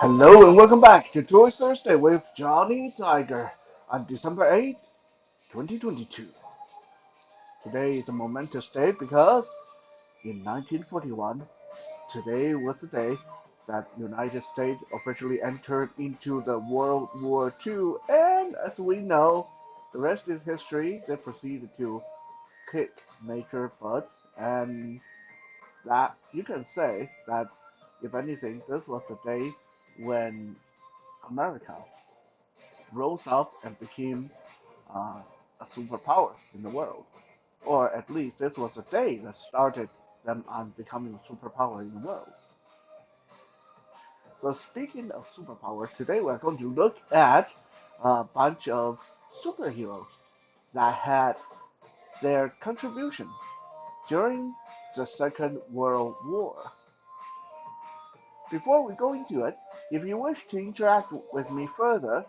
Hello and welcome back to Toy Thursday with Johnny Tiger on December 8th, 2022. Today is a momentous day because in 1941, today was the day that United States officially entered into the World War II, and as we know, the rest is history. They proceeded to kick major butts, and that you can say that if anything, this was the day when America rose up and became a superpower in the world. Or at least this was the day that started them on becoming a superpower in the world. So speaking of superpowers, today we're going to look at a bunch of superheroes that had their contribution during the Second World War. Before we go into it, if you wish to interact with me further,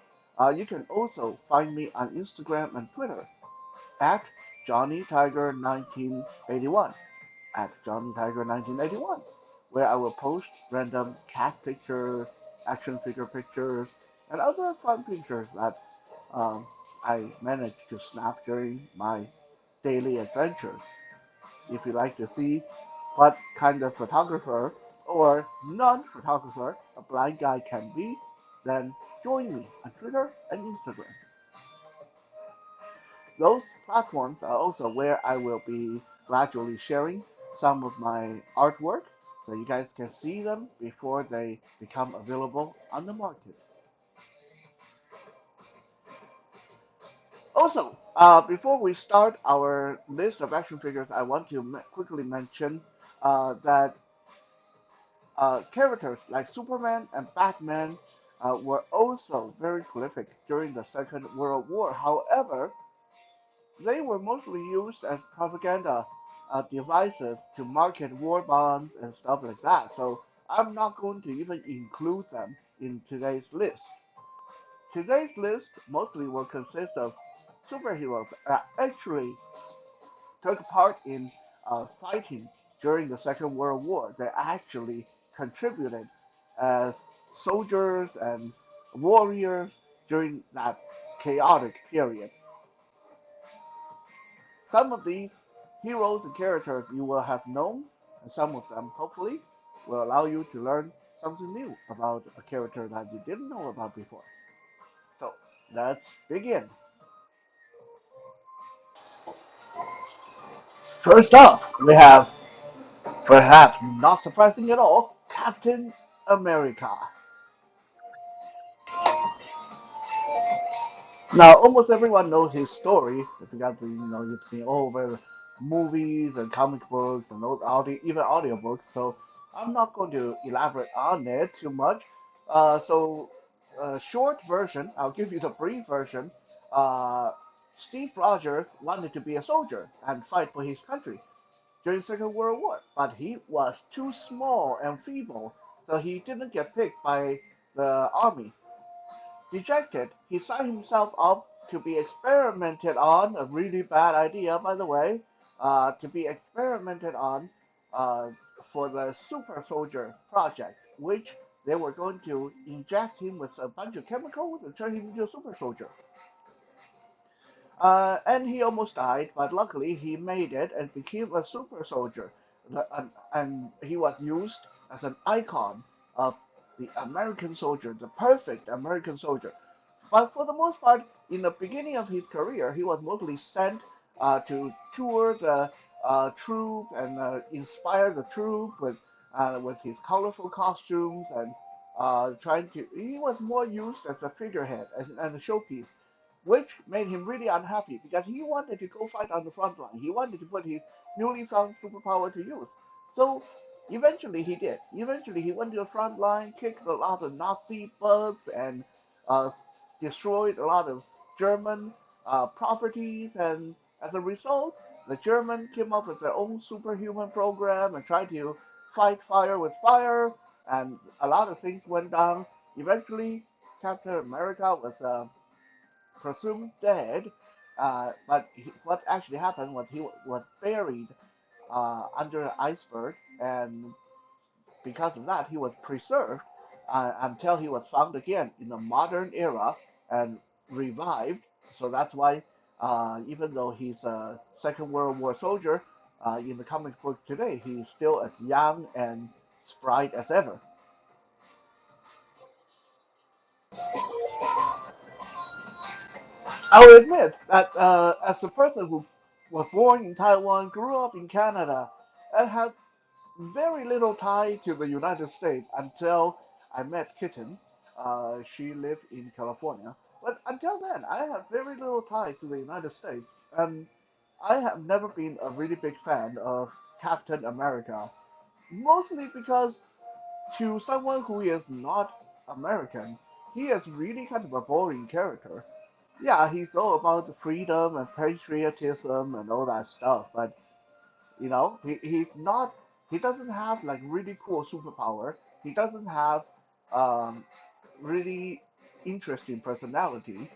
you can also find me on Instagram and Twitter at Johnny Tiger 1981 at Johnny Tiger 1981, where I will post random cat pictures, action figure pictures, and other fun pictures that I managed to snap during my daily adventures. If you like to see what kind of photographer or non-photographer a blind guy can be, then join me on Twitter and Instagram. Those platforms are also where I will be gradually sharing some of my artwork so you guys can see them before they become available on the market. Also, before we start our list of action figures, I want to quickly mention that characters like Superman and Batman were also very prolific during the Second World War. However, they were mostly used as propaganda devices to market war bonds and stuff like that. So I'm not going to even include them in today's list. Today's list mostly will consist of superheroes that actually took part in fighting during the Second World War. They actually contributed as soldiers and warriors during that chaotic period. Some of these heroes and characters you will have known, and some of them, hopefully, will allow you to learn something new about a character that you didn't know about before. So, let's begin. First up, we have, perhaps not surprising at all, Captain America. Now, almost everyone knows his story because you've seen all over the movies and comic books and those even audiobooks. So I'm not going to elaborate on it too much. Short version, I'll give you the brief version. Uh, Steve Rogers wanted to be a soldier and fight for his country during Second World War, but he was too small and feeble, so he didn't get picked by the army. Dejected, he signed himself up to be experimented on, a really bad idea, by the way, to be experimented on uh, for the Super Soldier project, which they were going to inject him with a bunch of chemicals and turn him into a super soldier. And he almost died, but luckily he made it and became a super soldier. And he was used as an icon of the American soldier, the perfect American soldier. But for the most part, in the beginning of his career, he was mostly sent to tour the troop and inspire the troop with his colorful costumes and trying to. He was more used as a figurehead and a showpiece, which made him really unhappy because he wanted to go fight on the front line. He wanted to put his newly found superpower to use. So eventually he did. Eventually he went to the front line, kicked a lot of Nazi butts, and uh, destroyed a lot of German properties. And as a result, the Germans came up with their own superhuman program and tried to fight fire with fire. And a lot of things went down. Eventually, Captain America was presumed dead, what actually happened was he was buried under an iceberg, and because of that, he was preserved until he was found again in the modern era and revived. So that's why, even though he's a Second World War soldier, in the comic book today, he's still as young and sprite as ever. I'll admit that as a person who was born in Taiwan, grew up in Canada, and had very little tie to the United States until I met Kitten. She lived in California. But until then, I have very little tie to the United States. And I have never been a really big fan of Captain America. Mostly because to someone who is not American, he is really kind of a boring character. Yeah, he's all about freedom and patriotism and all that stuff, but he's not. He doesn't have like really cool superpower. He doesn't have um, really interesting personality.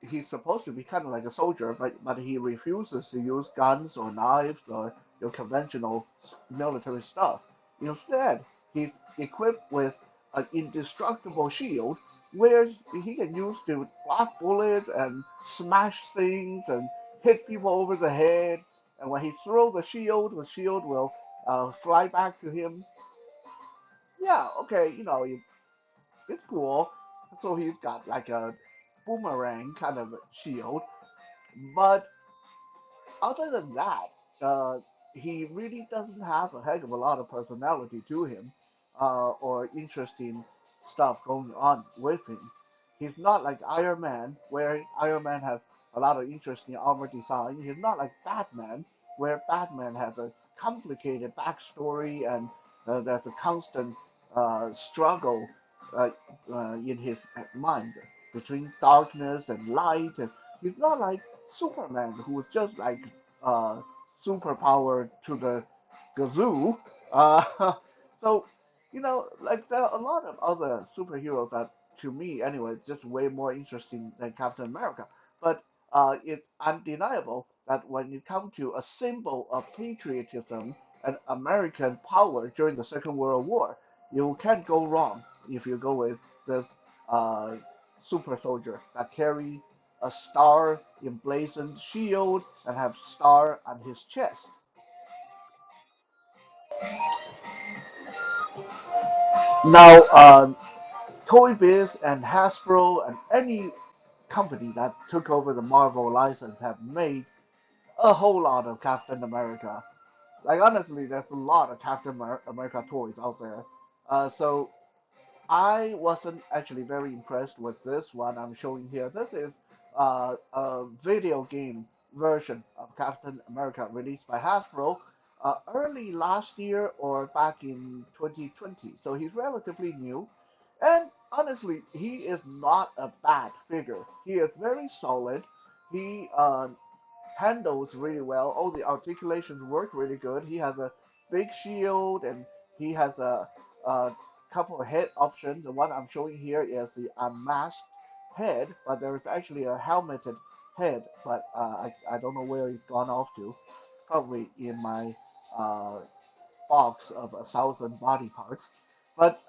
He's supposed to be kind of like a soldier, but he refuses to use guns or knives or conventional military stuff. Instead, he's equipped with an indestructible shield, where he can use to block bullets and smash things and hit people over the head. And when he throws the shield will fly back to him. Yeah, okay, it's cool. So he's got like a boomerang kind of shield. But other than that, he really doesn't have a heck of a lot of personality to him, or interesting stuff going on with him. He's not like Iron Man, where Iron Man has a lot of interesting armor design. He's not like Batman, where Batman has a complicated backstory and there's a constant struggle uh, in his mind between darkness and light. And he's not like Superman, who was just like uh, superpower to the gazoo. Uh, so, like there are a lot of other superheroes that, to me anyway, just way more interesting than Captain America. But it's undeniable that when it comes to a symbol of patriotism and American power during the Second World War, you can't go wrong if you go with this uh, super soldier that carry a star emblazoned shield and have star on his chest. Now, Toy Biz and Hasbro and any company that took over the Marvel license have made a whole lot of Captain America. Like honestly, there's a lot of America toys out there. So I wasn't actually very impressed with this one I'm showing here. This is a video game version of Captain America released by Hasbro early last year or back in 2020. So he's relatively new. And honestly, he is not a bad figure. He is very solid. He handles really well. All the articulations work really good. He has a big shield and he has a couple of head options. The one I'm showing here is the unmasked head, but there is actually a helmeted head, but I don't know where it's gone off to. Probably in my uh, box of 1,000 body parts. But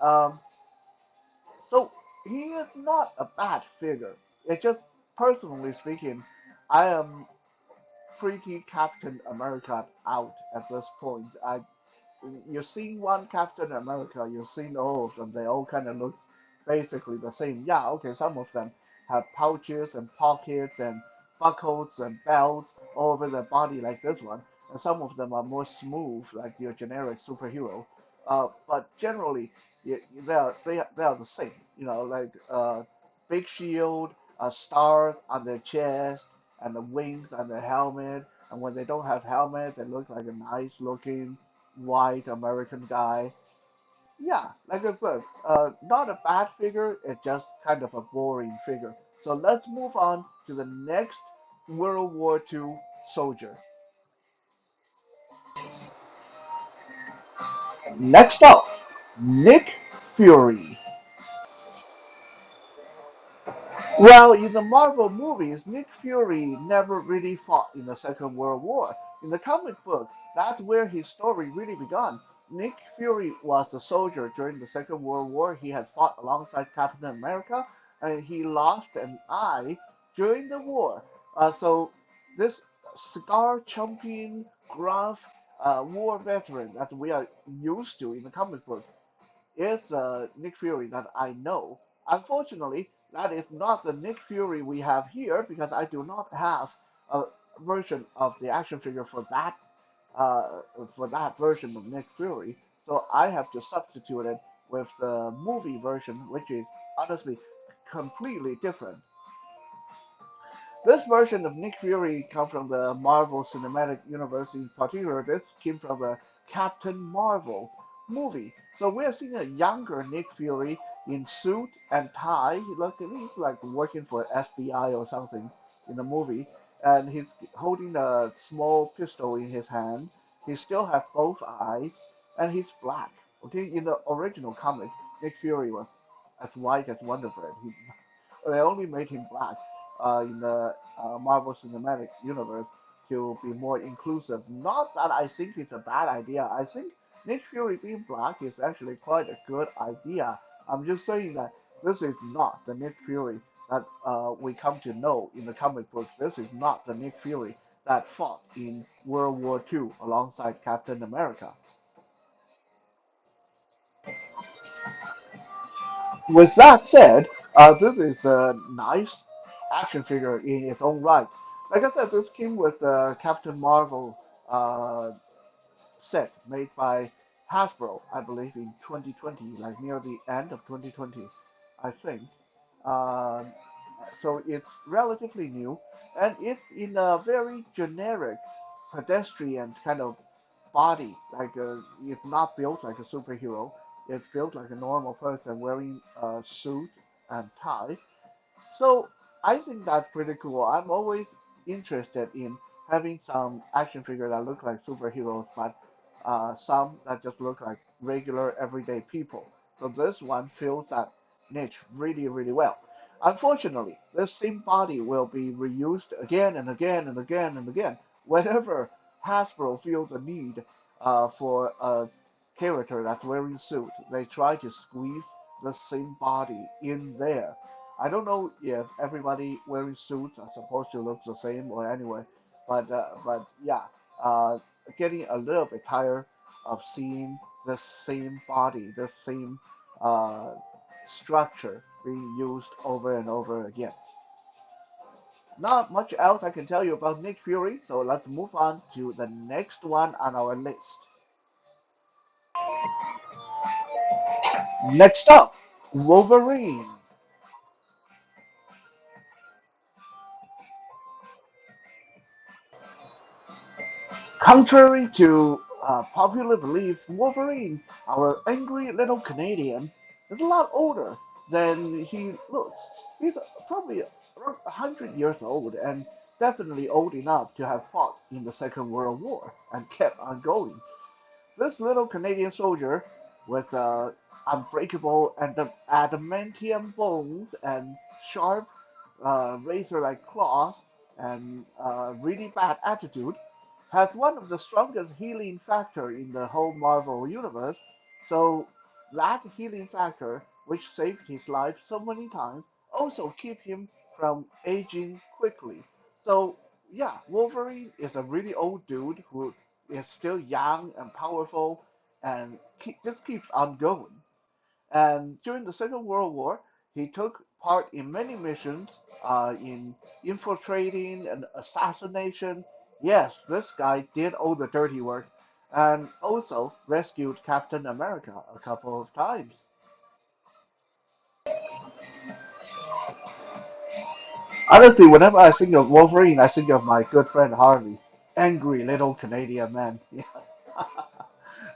so he is not a bad figure. It's just personally speaking, I am pretty Captain America out at this point. You've seen one Captain America, you've seen all of them. They all kind of look basically the same. Yeah, okay, some of them have pouches and pockets and buckles and belts all over their body like this one, and some of them are more smooth, like your generic superhero. But generally, they are the same. Like big shield, a star on their chest, and the wings on their helmet. And when they don't have helmets, they look like a nice looking white American guy. Yeah, like I said, not a bad figure, it's just kind of a boring figure. So let's move on to the next World War II soldier. Next up, Nick Fury. Well, in the Marvel movies, Nick Fury never really fought in the Second World War. In the comic book, that's where his story really began, Nick Fury was a soldier during the Second World War. He had fought alongside Captain America, and he lost an eye during the war. So this scar champion, gruff war veteran that we are used to in the comic book is the Nick Fury that I know. Unfortunately, that is not the Nick Fury we have here because I do not have a version of the action figure uh, for that version of Nick Fury. So I have to substitute it with the movie version, which is honestly completely different. This version of Nick Fury comes from the Marvel Cinematic Universe. In particular, this came from the Captain Marvel movie. So we're seeing a younger Nick Fury in suit and tie. He's like working for FBI or something in the movie, and he's holding a small pistol in his hand. He still has both eyes, and he's black. Okay, in the original comic, Nick Fury was as white as Wonder Bread. They only made him black in the Marvel Cinematic Universe to be more inclusive. Not that I think it's a bad idea. I think Nick Fury being black is actually quite a good idea. I'm just saying that this is not the Nick Fury that we come to know in the comic books. This is not the Nick Fury that fought in World War II alongside Captain America. With that said, this is a nice action figure in its own right. Like I said, this came with the Captain Marvel uh, set made by Hasbro, I believe, in 2020, like near the end of 2020, I think. Um, so it's relatively new, and it's in a very generic pedestrian kind of body. It's not built like a superhero. It's built like a normal person wearing a suit and tie. So I think that's pretty cool. I'm always interested in having some action figures that look like superheroes, but some that just look like regular everyday people. So this one fills that niche really, really well. Unfortunately, this same body will be reused again and again and again and again whenever Hasbro feels the need for a character that's wearing suit. They try to squeeze the same body in there. I don't know if everybody wearing suits are supposed to look the same or anyway, but yeah, uh, getting a little bit tired of seeing the same body, the same uh, structure being used over and over again. Not much else I can tell you about Nick Fury, so let's move on to the next one on our list. Next up, Wolverine. Contrary to popular belief, Wolverine, our angry little Canadian, is a lot older than he looks. He's probably around 100 years old and definitely old enough to have fought in the Second World War and kept on going. This little Canadian soldier with unbreakable and adamantium bones and sharp razor-like claws and really bad attitude has one of the strongest healing factor in the whole Marvel universe. So that healing factor, which saved his life so many times, also keep him from aging quickly. So yeah, Wolverine is a really old dude who is still young and powerful and just keeps on going. And during the Second World War, he took part in many missions in infiltrating and assassination. Yes, this guy did all the dirty work and also rescued Captain America a couple of times. Honestly, whenever I think of Wolverine, I think of my good friend Harvey, angry little Canadian man.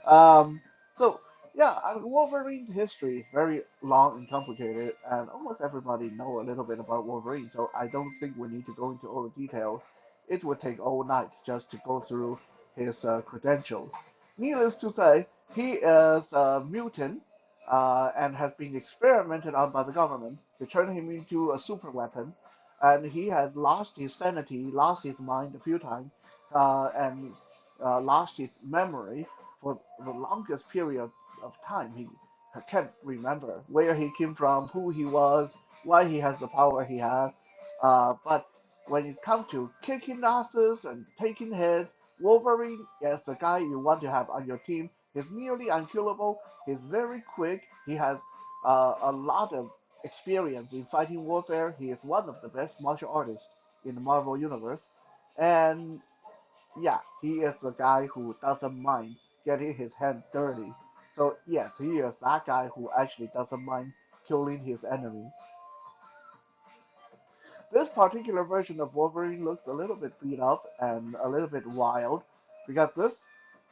Um, so yeah, Wolverine's history is very long and complicated, and almost everybody know a little bit about Wolverine. So I don't think we need to go into all the details. It would take all night just to go through his credentials. Needless to say, he is a mutant and has been experimented on by the government to turn him into a super weapon. And he has lost his sanity, lost his mind a few times, and lost his memory for the longest period of time. He can't remember where he came from, who he was, why he has the power he has. But when it comes to kicking asses and taking heads, Wolverine is the guy you want to have on your team. He's nearly unkillable. He's very quick. He has a lot of experience in fighting warfare. He is one of the best martial artists in the Marvel Universe. And yeah, he is the guy who doesn't mind getting his hands dirty. So yes, he is that guy who actually doesn't mind killing his enemy. This particular version of Wolverine looks a little bit beat up and a little bit wild because this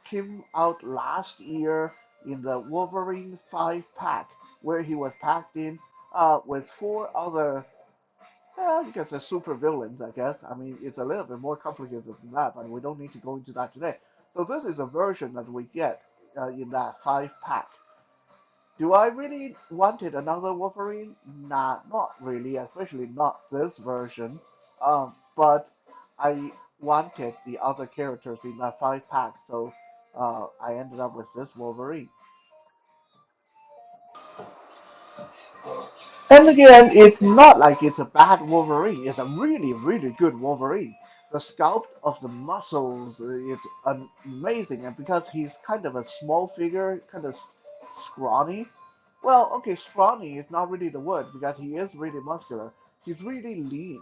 came out last year in the Wolverine 5 pack, where he was packed in with four other, you can say super villains, I guess. I mean, it's a little bit more complicated than that, but we don't need to go into that today. So this is a version that we get in that 5 pack. Do I really wanted another Wolverine? Nah, not really, especially not this version. But I wanted the other characters in that 5 pack, so I ended up with this Wolverine. And again, it's not like it's a bad Wolverine. It's a really, really good Wolverine. The sculpt of the muscles is amazing, and because he's kind of a small figure, kind of scrawny. Well, okay, scrawny is not really the word because he is really muscular. He's really lean.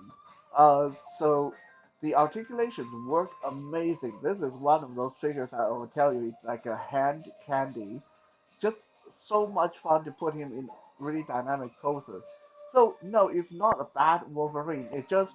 Uh, so the articulations work amazing. This is one of those figures I will tell you it's like a hand candy, just so much fun to put him in really dynamic poses. So no, it's not a bad Wolverine. It just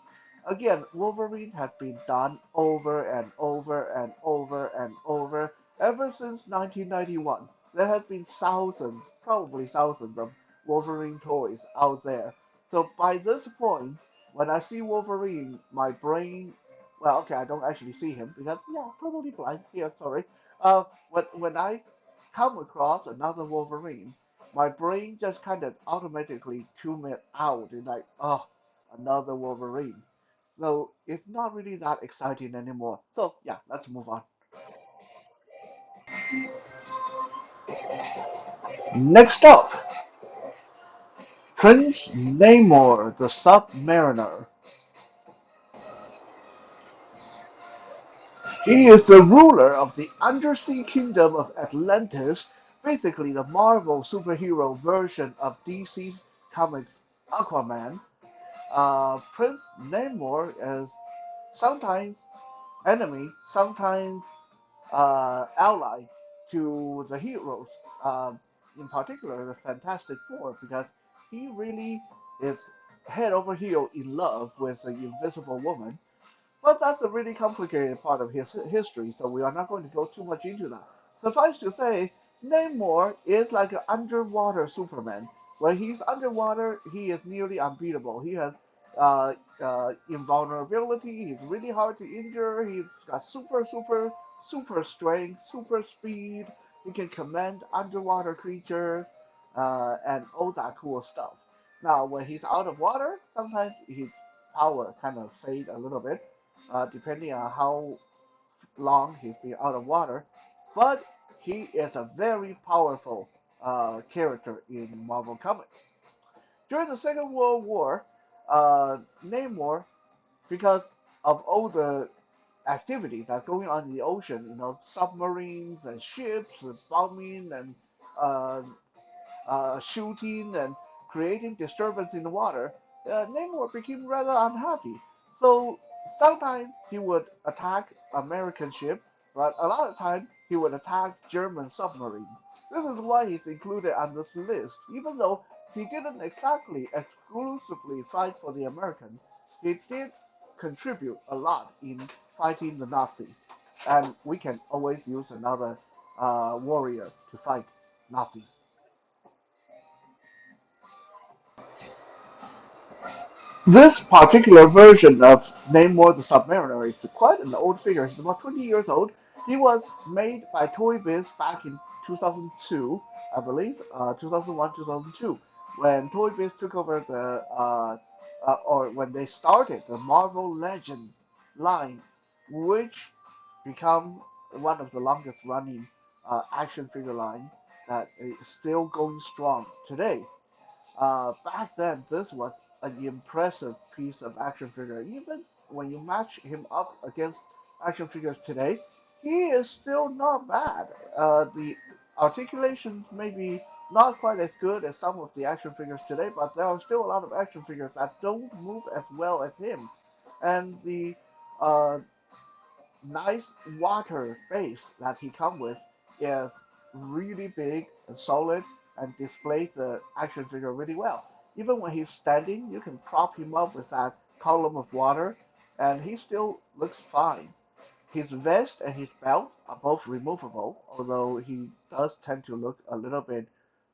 again Wolverine has been done over and over and over and over ever since 1991. There has been thousands, probably thousands of Wolverine toys out there. So by this point, when I see Wolverine, my brain, well, okay, I don't actually see him because yeah, totally blind. Yeah, sorry. When I come across another Wolverine, my brain just kind of automatically tune it out. It's like, oh, another Wolverine. So it's not really that exciting anymore. So yeah, let's move on. Next up, Prince Namor, the Submariner. He is the ruler of the undersea kingdom of Atlantis, basically the Marvel superhero version of DC Comics Aquaman. Prince Namor is sometimes enemy, sometimes ally to the heroes, in particular the Fantastic Four, because he really is head over heel in love with the Invisible Woman. But that's a really complicated part of his history, so we are not going to go too much into that. Suffice to say, Namor is like an underwater Superman. When he's underwater, he is nearly unbeatable. He has invulnerability. He's really hard to injure. He's got super strength, super speed. He can command underwater creatures and all that cool stuff. Now, when he's out of water, sometimes his power kind of fade a little bit depending on how long he's been out of water. But he is a very powerful character in Marvel Comics. During the Second World War, Namor, because of all the activities that's going on in the ocean, submarines and ships and bombing and uh, shooting and creating disturbance in the water, Namor became rather unhappy. So sometimes he would attack American ship, but a lot of times he would attack German submarines. This is why he's included on this list, even though he didn't exactly exclusively fight for the Americans. He did contribute a lot in fighting the Nazis, and we can always use another warrior to fight Nazis. This particular version of Namor the Submariner is quite an old figure. He's about 20 years old. He was made by Toy Biz back in 2002, I believe, 2001, 2002, when Toy Biz took over or when they started the Marvel Legends line, which become one of the longest running action figure line that is still going strong today. Back then, this was an impressive piece of action figure. Even when you match him up against action figures today, he is still not bad. The articulations may be not quite as good as some of the action figures today, but there are still a lot of action figures that don't move as well as him. And the uh, nice water base that he come with is really big and solid and displays the action figure really well. Even when he's standing, you can prop him up with that column of water, and he still looks fine. His vest and his belt are both removable, although he does tend to look a little bit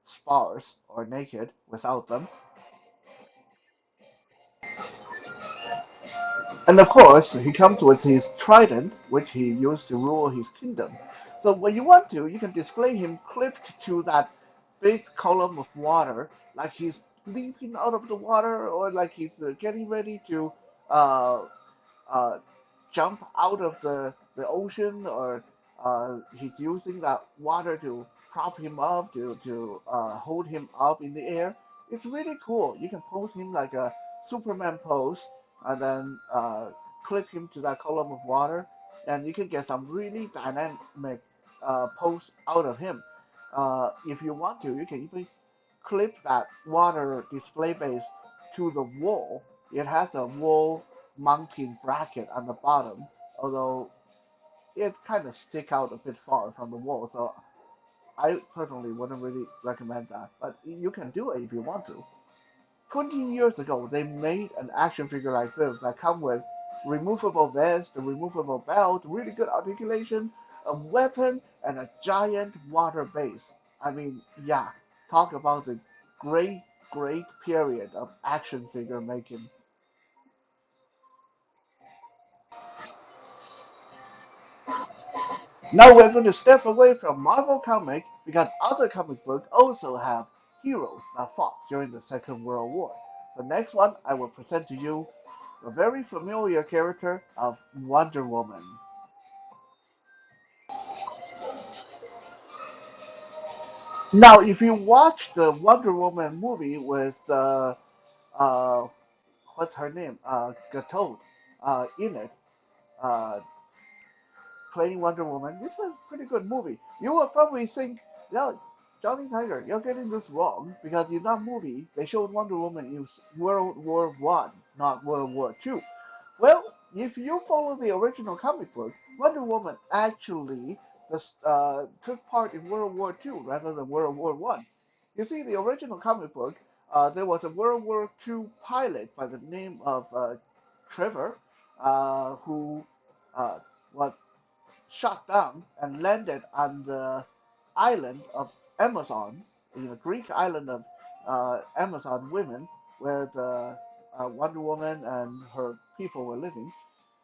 sparse or naked without them. And of course, he comes with his trident, which he used to rule his kingdom. So when you want to, you can display him clipped to that big column of water, like he's leaping out of the water, or like he's getting ready to uh, uh, jump out of the ocean, or he's using that water to prop him up, to hold him up in the air. It's really cool. You can pose him like a Superman pose, and then clip him to that column of water, and you can get some really dynamic pose out of him. If you want to, you can even clip that water display base to the wall. It has a wall mounting bracket on the bottom, although it kind of stick out a bit far from the wall, so I personally wouldn't really recommend that. But you can do it if you want to. 20 years ago, they made an action figure like this that come with removable vest, a removable belt, really good articulation, a weapon, and a giant water base. I mean, yeah, talk about the great, great period of action figure making. Now we're going to step away from Marvel comic because other comic books also have heroes that fought during the Second World War. The next one I will present to you the very familiar character of Wonder Woman. Now, if you watch the Wonder Woman movie with uh, what's her name, Gadot, in it, uh, playing Wonder Woman, this was a pretty good movie. You will probably think, yeah, Johnny Tiger, you're getting this wrong because in that movie they showed Wonder Woman in World War I, not World War II. Well, if you follow the original comic book, Wonder Woman actually took part in World War II rather than World War I. You see, the original comic book, there was a World War II pilot by the name of Trevor, who uh, was shot down and landed on the island of Amazon, in the Greek island of Amazon women, where the Wonder Woman and her people were living.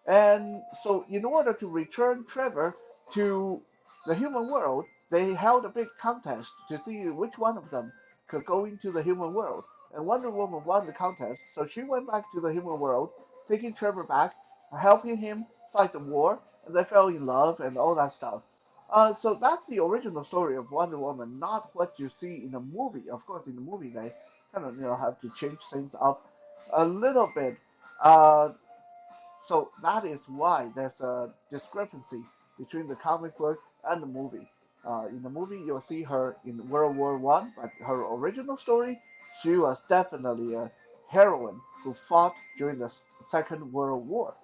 And so, in order to return Trevor to the human world, they held a big contest to see which one of them could go into the human world. And Wonder Woman won the contest, so she went back to the human world, taking Trevor back, helping him fight the war, and they fell in love and all that stuff. So that's the original story of Wonder Woman, not what you see in the movie. Of course, in the movie they kind of have to change things up a little bit. Uh, so that is why there's a discrepancy between the comic book and the movie. In the movie, you'll see her in World War I, but her original story, she was definitely a heroine who fought during the Second World War.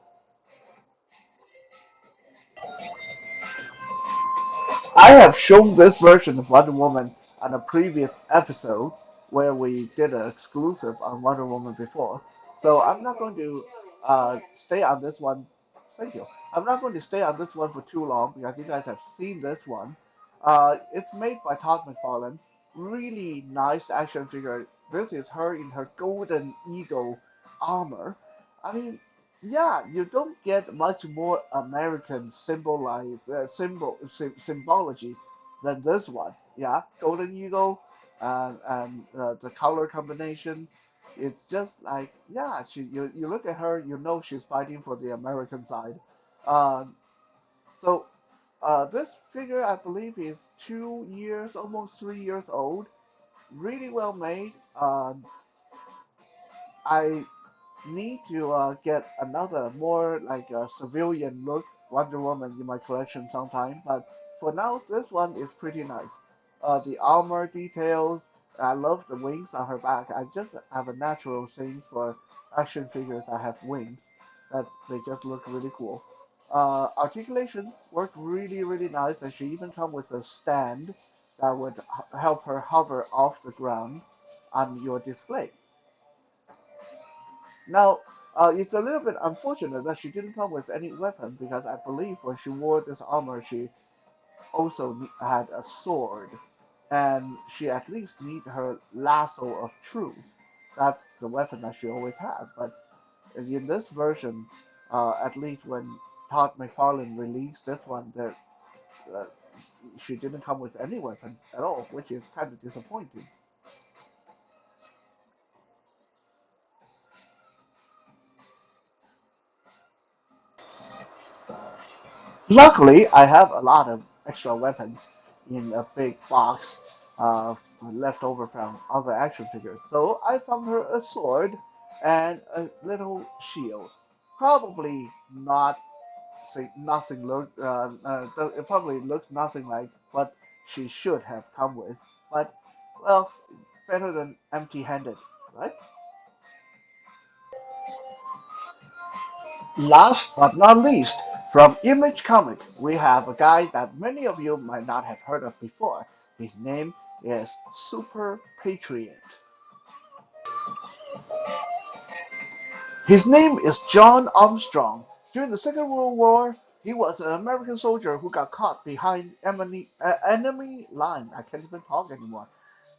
I have shown this version of Wonder Woman on a previous episode where we did an exclusive on Wonder Woman before. So I'm not going to stay on this one. Thank you. I'm not going to stay on this one for too long because you guys have seen this one. It's made by Todd McFarlane. Really nice action figure. This is her in her golden eagle armor. I mean, yeah, you don't get much more American symbology than this one. Yeah, golden eagle and the color combination. It's just like yeah, you look at her, you know she's fighting for the American side. Um, so this figure I believe is 2 years, almost 3 years old. Really well made. I need to get another more like a civilian look Wonder Woman in my collection sometime. But for now, this one is pretty nice. The armor details, I love the wings on her back. I just have a natural thing for action figures that have wings, that they just look really cool. Articulation worked really, really nice, and she even come with a stand that would help her hover off the ground on your display. Now, it's a little bit unfortunate that she didn't come with any weapon because I believe when she wore this armor, she also had a sword, and she at least need her lasso of truth. That's the weapon that she always had. But in this version, at least when Todd McFarlane released this one, uh, she didn't come with any weapon at all, which is kind of disappointing. Luckily, I have a lot of extra weapons in a big box left over from other action figures. So I found her a sword and a little shield. Probably not nothing look it probably looks nothing like what she should have come with. But well, better than empty-handed, right? Last but not least, from Image Comic, we have a guy that many of you might not have heard of before. His name is Super Patriot. His name is John Armstrong. During the Second World War, he was an American soldier who got caught behind enemy line. I can't even talk anymore.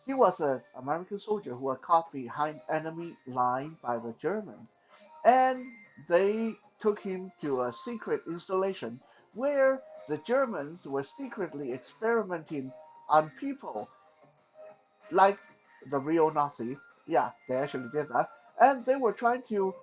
He was an American soldier who was caught behind enemy line by the Germans, and they took him to a secret installation where the Germans were secretly experimenting on people like the real Nazis. Yeah, they actually did that. And they were trying to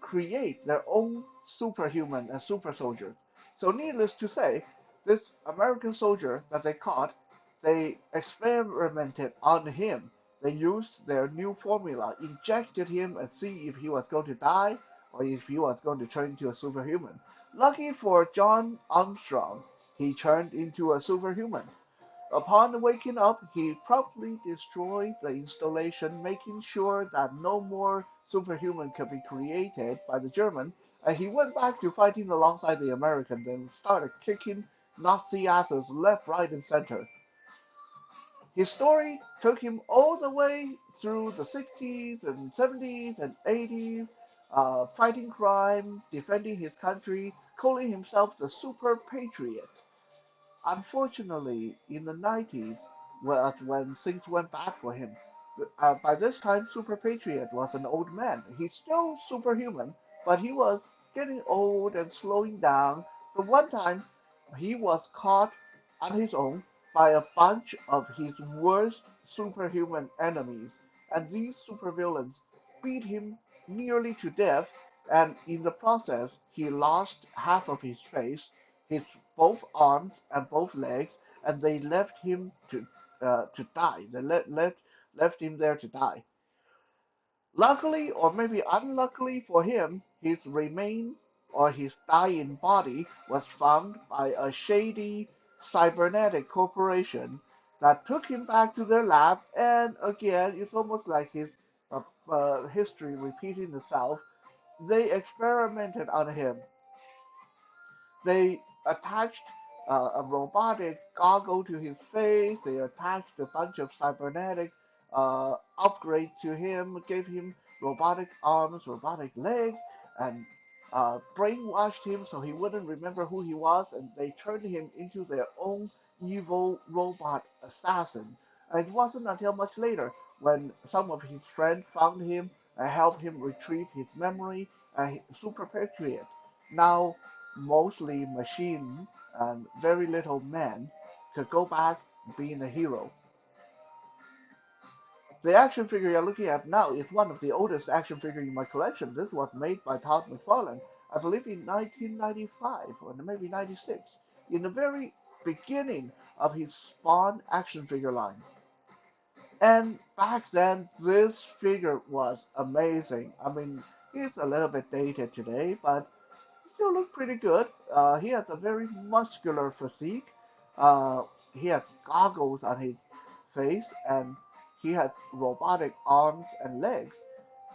create their own superhuman and super soldiers. So, needless to say, this American soldier that they caught, they experimented on him. They used their new formula, injected him, and see if he was going to die or if he was going to turn into a superhuman. Lucky for John Armstrong, he turned into a superhuman. Upon waking up, he promptly destroyed the installation, making sure that no more superhuman could be created by the German, and he went back to fighting alongside the Americans and started kicking Nazi asses left, right, and center. His story took him all the way through the 60s and 70s and 80s, fighting crime, defending his country, calling himself the Super Patriot. Unfortunately, in the 90s, when things went bad for him, by this time Super Patriot was an old man. He's still superhuman, but he was getting old and slowing down. So one time, he was caught on his own by a bunch of his worst superhuman enemies, and these supervillains beat him nearly to death, and in the process, he lost half of his face, his both arms and both legs, and they left him to die. They left him there to die. Luckily, or maybe unluckily for him, his remains or his dying body was found by a shady cybernetic corporation that took him back to their lab. And again, it's almost like his history repeating itself. They experimented on him. They attached a robotic goggle to his face. They attached a bunch of cybernetic upgrades to him, gave him robotic arms, robotic legs, and brainwashed him so he wouldn't remember who he was. And they turned him into their own evil robot assassin. And it wasn't until much later when some of his friends found him and helped him retrieve his memory and Super Patriot. Now mostly machine and very little man, could go back being a hero. The action figure you're looking at now is one of the oldest action figures in my collection. This was made by Todd McFarlane, I believe in 1995 or maybe 96, in a very beginning of his Spawn action figure line. And back then, this figure was amazing. I mean, he's a little bit dated today, but he still looks pretty good. He has a very muscular physique. Uh, he has goggles on his face, and he has robotic arms and legs.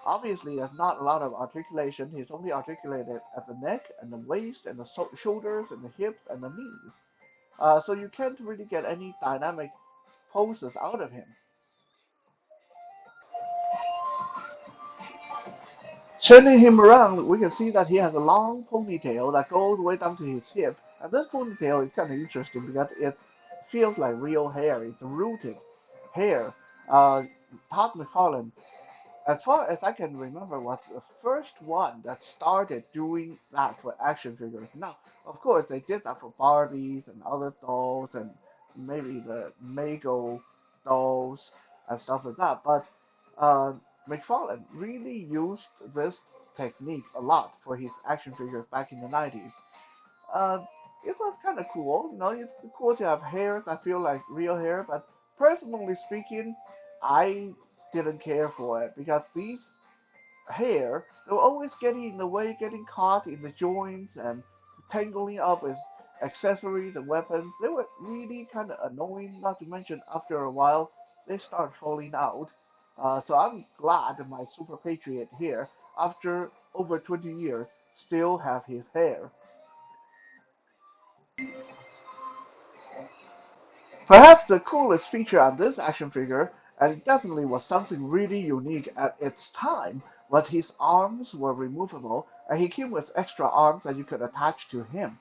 Obviously, there's not a lot of articulation. He's only articulated at the neck and the waist and the shoulders and the hips and the knees. So you can't really get any dynamic poses out of him. Turning him around, we can see that he has a long ponytail that goes way down to his hip. And this ponytail is kind of interesting because it feels like real hair. It's rooted hair. Uh, Todd McFarlane, as far as I can remember, was the first one that started doing that for action figures. Now, of course, they did that for Barbies and other dolls and maybe the Mego dolls and stuff like that. But uh, McFarlane really used this technique a lot for his action figures back in the 90s. Uh, it was kind of cool. You know, it's cool to have hairs that feel like real hair, but personally speaking, I didn't care for it because these hair, they were always getting in the way, getting caught in the joints and tangling up with accessories and weapons. They were really kind of annoying, not to mention after a while, they start falling out. So I'm glad my Super Patriot here, after over 20 years, still have his hair. Perhaps the coolest feature on this action figure, and it definitely was something really unique at its time, was his arms were removable and he came with extra arms that you could attach to him.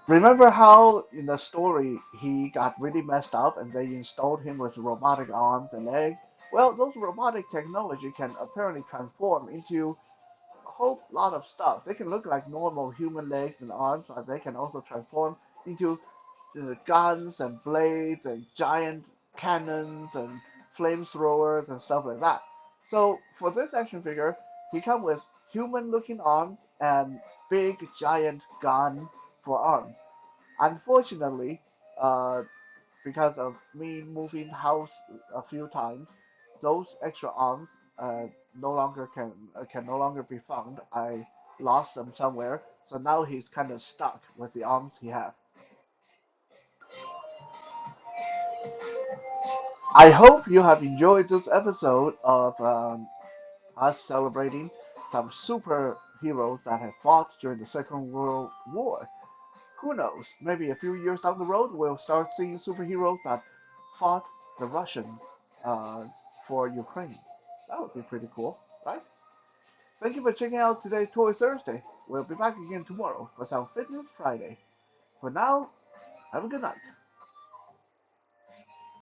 Remember how in the story he got really messed up and they installed him with robotic arms and legs? Well, those robotic technology can apparently transform into a whole lot of stuff. They can look like normal human legs and arms, but they can also transform into guns and blades and giant cannons and flamethrowers and stuff like that. So for this action figure, he comes with human-looking arms and big giant gun for arms. Unfortunately, uh, because of me moving house a few times, those extra arms no longer can no longer be found. I lost them somewhere, so now he's kind of stuck with the arms he has. I hope you have enjoyed this episode of us celebrating some superheroes that have fought during the Second World War. Who knows? Maybe a few years down the road, we'll start seeing superheroes that fought the Russians uh, for Ukraine. That would be pretty cool, right? Thank you for checking out today's Toy Thursday. We'll be back again tomorrow for some Fitness Friday. For now, have a good night.